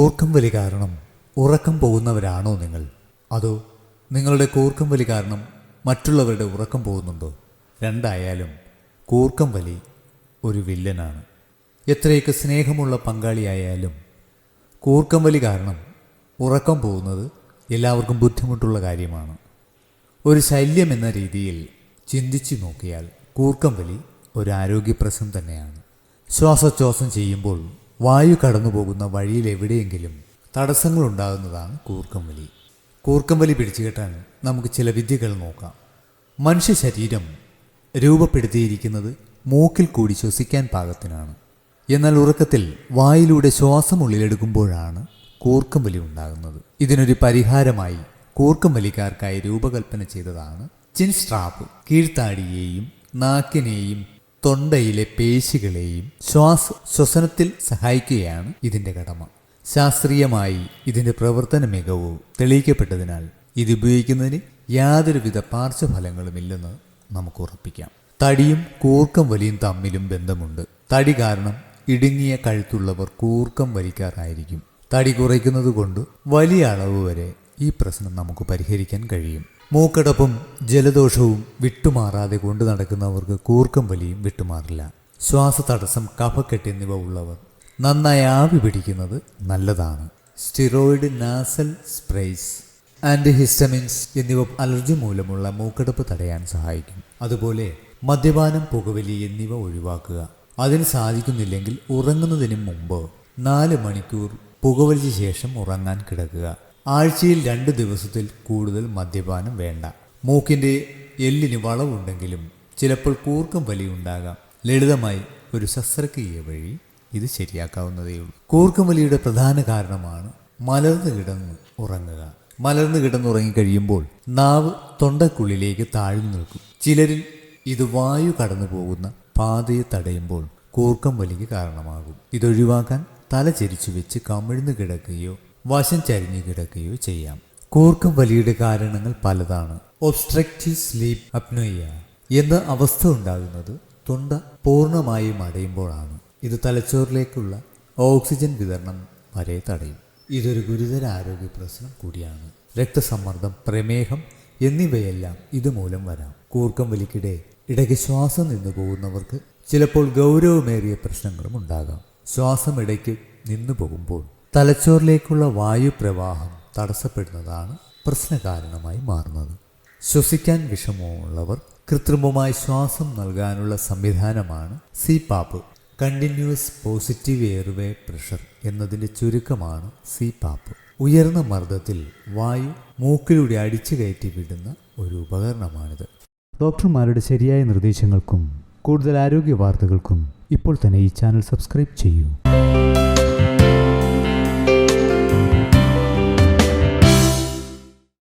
കൂർക്കം വലി കാരണം ഉറക്കം പോകുന്നവരാണോ നിങ്ങൾ? അതോ നിങ്ങളുടെ കൂർക്കം വലി കാരണം മറ്റുള്ളവരുടെ ഉറക്കം പോകുന്നുണ്ടോ? രണ്ടായാലും കൂർക്കം വലി ഒരു വില്ലനാണ്. എത്രയൊക്കെ സ്നേഹമുള്ള പങ്കാളിയായാലും കൂർക്കം വലി കാരണം ഉറക്കം പോകുന്നത് എല്ലാവർക്കും ബുദ്ധിമുട്ടുള്ള കാര്യമാണ്. ഒരു ശല്യം എന്ന രീതിയിൽ ചിന്തിച്ചു നോക്കിയാൽ കൂർക്കം വലി ഒരു ആരോഗ്യപ്രശ്നം തന്നെയാണ്. ശ്വാസോച്ഛ്വാസം ചെയ്യുമ്പോൾ വായു കടന്നു പോകുന്ന വഴിയിൽ എവിടെയെങ്കിലും തടസ്സങ്ങളുണ്ടാകുന്നതാണ് കൂർക്കം വലി. കൂർക്കം വലി പിടിച്ചുകെട്ടാൻ നമുക്ക് ചില വിദ്യകൾ നോക്കാം. മനുഷ്യ ശരീരം രൂപപ്പെടുത്തിയിരിക്കുന്നത് മൂക്കിൽ കൂടി ശ്വസിക്കാൻ പാകത്തിനാണ്. എന്നാൽ ഉറക്കത്തിൽ വായിലൂടെ ശ്വാസം ഉള്ളിലെടുക്കുമ്പോഴാണ് കൂർക്കം വലി ഉണ്ടാകുന്നത്. ഇതിനൊരു പരിഹാരമായി കൂർക്കം വലിക്കാർക്കായി രൂപകൽപ്പന ചെയ്തതാണ് ചിൻ സ്ട്രാപ്പ്. കീഴ്ത്താടിയെയും നാക്കിനെയും തൊണ്ടയിലെ പേശികളെയും ശ്വസനത്തിൽ സഹായിക്കുകയാണ് ഇതിൻ്റെ കടമ. ശാസ്ത്രീയമായി ഇതിൻ്റെ പ്രവർത്തന മികവ് തെളിയിക്കപ്പെട്ടതിനാൽ ഇത് ഉപയോഗിക്കുന്നതിന് യാതൊരുവിധ പാർശ്വഫലങ്ങളുമില്ലെന്ന് നമുക്ക് ഉറപ്പിക്കാം. തടിയും കൂർക്കം വലിയും തമ്മിലും ബന്ധമുണ്ട്. തടി കാരണം ഇടുങ്ങിയ കഴുത്തുള്ളവർ കൂർക്കം വലിക്കാറായിരിക്കും. തടി കുറയ്ക്കുന്നത് കൊണ്ട് വലിയ അളവ് വരെ ഈ പ്രശ്നം നമുക്ക് പരിഹരിക്കാൻ കഴിയും. മൂക്കടപ്പും ജലദോഷവും വിട്ടുമാറാതെ കൊണ്ടു നടക്കുന്നവർക്ക് കൂർക്കം വലിയും വിട്ടുമാറില്ല. ശ്വാസതടസ്സം, കഫക്കെട്ട് എന്നിവ ഉള്ളവർ നന്നായി ആവി പിടിക്കുന്നത് നല്ലതാണ്. സ്റ്റിറോയിഡ്, നാസൽ സ്പ്രേസ്, ആന്റിഹിസ്റ്റമിൻസ് എന്നിവ അലർജി മൂലമുള്ള മൂക്കടപ്പ് തടയാൻ സഹായിക്കും. അതുപോലെ മദ്യപാനം, പുകവലി എന്നിവ ഒഴിവാക്കുക. അതിന് സാധിക്കുന്നില്ലെങ്കിൽ ഉറങ്ങുന്നതിന് മുമ്പ് 4 മണിക്കൂർ പുകവലിച്ച ശേഷം ഉറങ്ങാൻ കിടക്കുക. ആഴ്ചയിൽ 2 ദിവസത്തിൽ കൂടുതൽ മദ്യപാനം വേണ്ട. മൂക്കിൻ്റെ എല്ലിന് വളവുണ്ടെങ്കിലും ചിലപ്പോൾ കൂർക്കം വലി ഉണ്ടാകാം. ലളിതമായി ഒരു ശസ്ത്രക്രിയ വഴി ഇത് ശരിയാക്കാവുന്നതേയുള്ളൂ. കൂർക്കം വലിയുടെ പ്രധാന കാരണമാണ് മലർന്നു കിടന്ന് ഉറങ്ങുക. മലർന്നു കിടന്നുറങ്ങിക്കഴിയുമ്പോൾ നാവ് തൊണ്ടക്കുള്ളിലേക്ക് താഴ്ന്നു നിൽക്കും. ചിലരിൽ ഇത് വായു കടന്നു പോകുന്ന പാതയെ തടയുമ്പോൾ കൂർക്കം വലിക്ക് കാരണമാകും. ഇതൊഴിവാക്കാൻ തല ചെരിച്ചു വെച്ച് കമിഴ്ന്നു കിടക്കുകയോ വശം ചരിഞ്ഞു കിടക്കുകയോ ചെയ്യാം. കൂർക്കം വലിയുടെ കാരണങ്ങൾ പലതാണ്. ഒബ്സ്ട്രക്റ്റീവ് സ്ലീപ്പ് അപ്നോയ എന്ന അവസ്ഥ ഉണ്ടാകുന്നത് തൊണ്ട പൂർണ്ണമായും അടയുമ്പോഴാണ്. ഇത് തലച്ചോറിലേക്കുള്ള ഓക്സിജൻ വിതരണം വരെ തടയും. ഇതൊരു ഗുരുതര ആരോഗ്യ പ്രശ്നം കൂടിയാണ്. രക്തസമ്മർദ്ദം, പ്രമേഹം എന്നിവയെല്ലാം ഇതുമൂലം വരാം. കൂർക്കം വലിക്കിടെ ഇടയ്ക്ക് ശ്വാസം നിന്നു പോകുന്നവർക്ക് ചിലപ്പോൾ ഗൗരവമേറിയ പ്രശ്നങ്ങളും ഉണ്ടാകാം. ശ്വാസം ഇടയ്ക്ക് നിന്നു പോകുമ്പോൾ തലച്ചോറിലേക്കുള്ള വായുപ്രവാഹം തടസ്സപ്പെടുന്നതാണ് പ്രശ്നകാരണമായി മാറുന്നത്. ശ്വസിക്കാൻ വിഷമമുള്ളവർ കൃത്രിമമായി ശ്വാസം നൽകാനുള്ള സംവിധാനമാണ് CPAP. Continuous positive airway pressure എന്നതിൻ്റെ ചുരുക്കമാണ് സിപാപ്പ്. ഉയർന്ന മർദ്ദത്തിൽ വായു മൂക്കിലൂടെ അടിച്ചു കയറ്റി വിടുന്ന ഒരു ഉപകരണമാണിത്. ഡോക്ടർമാരുടെ ശരിയായ നിർദ്ദേശങ്ങൾക്കും കൂടുതൽ ആരോഗ്യ വാർത്തകൾക്കും ഇപ്പോൾ തന്നെ ഈ ചാനൽ സബ്സ്ക്രൈബ് ചെയ്യൂ.